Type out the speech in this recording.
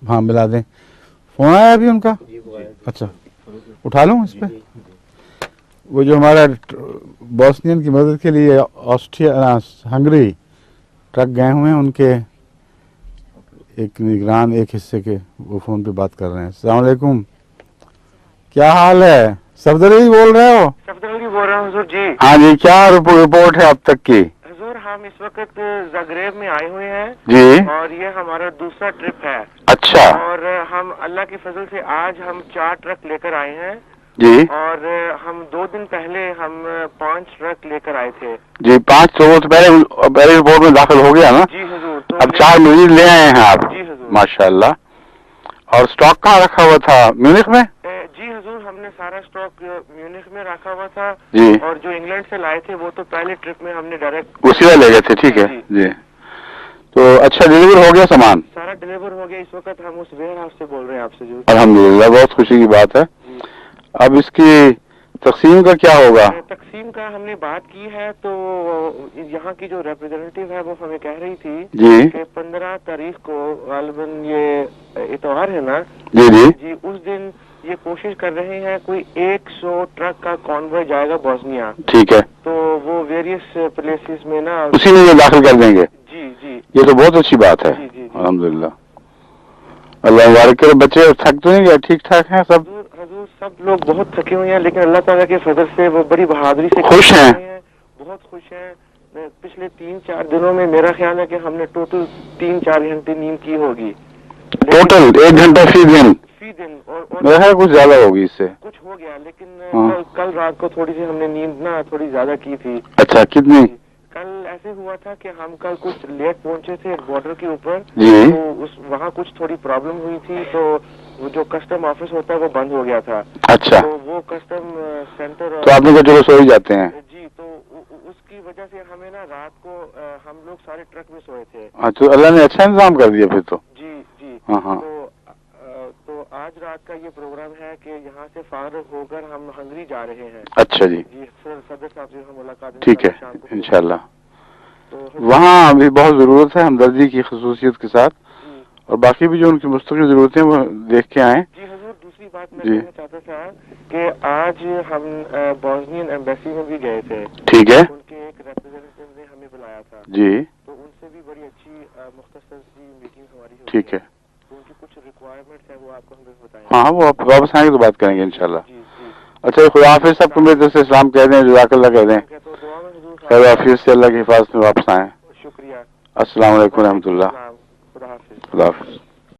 हाँ मिला दें। फ़ोन आया अभी उनका? अच्छा उठा लूँ इस पर? वो जो हमारा बॉस्नियन की मदद के लिए ऑस्ट्रिया हंगरी ट्रक गए हुए हैं, उनके एक निगरान एक हिस्से के वो फ़ोन पे बात कर रहे हैं। अस्सलाम वालेकुम, क्या हाल है? सफदर अली बोल रहे हो? सफदर अली बोल रहा हूँ हुजूर जी। हाँ जी, क्या रिपोर्ट है अब तक की? हुजूर हम इस वक्त ज़ाग्रेब में आए हुए हैं जी। और ये हमारा दूसरा ट्रिप है। अच्छा। और हम अल्लाह की फजल से आज हम 4 ट्रक लेकर आए हैं जी। और हम 2 दिन पहले हम 5 ट्रक लेकर आए थे जी। 5 लोगों से पहले रिपोर्ट में दाखिल हो गया ना जी हुजूर। तो अब 4 मजीद ले आए हैं आप? जी हुजूर। माशाल्लाह। और स्टॉक कहाँ रखा हुआ था? म्यूनिख में? जी हुजूर, हमने सारा स्टॉक म्यूनिख में रखा हुआ था जी। और जो इंग्लैंड से लाए थे वो तो पहले ट्रिप में हमने डायरेक्ट उसी में ले गए थे। ठीक है जी। तो अच्छा डिलीवर हो गया सामान? सारा डिलीवर हो गया। इस वक्त हम उस वेयर हाउस से बोल रहे हैं आपसे जो। अल्हम्दुलिल्लाह, बहुत खुशी की बात है। अब इसकी तकसीम का क्या होगा? तकसीम का हमने बात की है तो यहाँ की जो रिप्रेजेंटेटिव है वो हमें कह रही थी जी कि 15 तारीख को गालिबन ये इतवार है ना जी जी जी, उस दिन ये कोशिश कर रहे हैं कोई 100 ट्रक का कॉन्वॉय जाएगा बोस्निया। ठीक है। तो वो वेरियस प्लेसेस में ना उसी में ये दाखिल कर देंगे? जी जी। ये तो बहुत अच्छी बात है। जी जी। अल्हम्दुलिल्लाह। अल्लाह मुबारक करे। बच्चे थक तो नहीं गए? ठीक ठाक हैं सब? हुजूर सब लोग बहुत थके हुए हैं लेकिन अल्लाह ताला के फजल से वो बड़ी बहादुरी से खुश हैं? बहुत खुश हैं। पिछले 3-4 दिनों में मेरा ख्याल है कि हमने टोटल 3-4 घंटे नींद की होगी। टोटल 1 घंटा फी दिन? और मेरा ख्याल कुछ ज्यादा होगी इससे। कुछ हो गया लेकिन कल रात को थोड़ी सी हमने नींद ना थोड़ी ज्यादा की थी। अच्छा, कितनी? कल ऐसे हुआ था कि हम कल कुछ लेट पहुंचे थे बॉर्डर के ऊपर जी। तो वहाँ कुछ थोड़ी प्रॉब्लम हुई थी तो वो जो कस्टम ऑफिस होता है वो बंद हो गया था। अच्छा। तो वो कस्टम सेंटर तो आपने कहा चलो सो ही जाते हैं? जी। तो उसकी वजह से हमें ना रात को हम लोग सारे ट्रक में सोए थे। अच्छा, अल्लाह ने अच्छा इंतजाम कर दिया फिर तो। जी जी। हाँ। तो आज रात का ये प्रोग्राम है कि यहाँ से फारिग होकर हम हंगरी जा रहे हैं। अच्छा जी। सदर साहब से हम मुलाकात ठीक है इंशाल्लाह। तो वहाँ अभी बहुत जरूरत है हमदर्दी की खसूसियत के साथ और बाकी भी जो उनकी मुस्तकिल जरूरतें वो देख के आए। जी हुजूर, दूसरी बात मैं कहना चाहता था कि आज हम बॉस्नियन एम्बेसी में भी गए थे। ठीक है। उनके एक रिप्रेजेंटेटिव ने हमें बुलाया था जी। तो उनसे भी बड़ी अच्छी मुख्तसर सी मीटिंग हमारी हुई। ठीक है। तो उनकी कुछ रिक्वायरमेंट्स है वो आपको हमें बताएं। हाँ वो आप वापस आएंगे तो बात करेंगे इंशाल्लाह। जी जी। अच्छा, खुदा हाफिज़। सबको मेरी तरफ से सलाम कह दें, जज़ाकल्लाह कह दें। खैर हाफिज़ से अल्लाह की हिफाजत में वापस आए। शुक्रिया। अस्सलाम वालेकुम रहमतुल्लाह। खुदा हाफिज़। खुदा हाफिज़।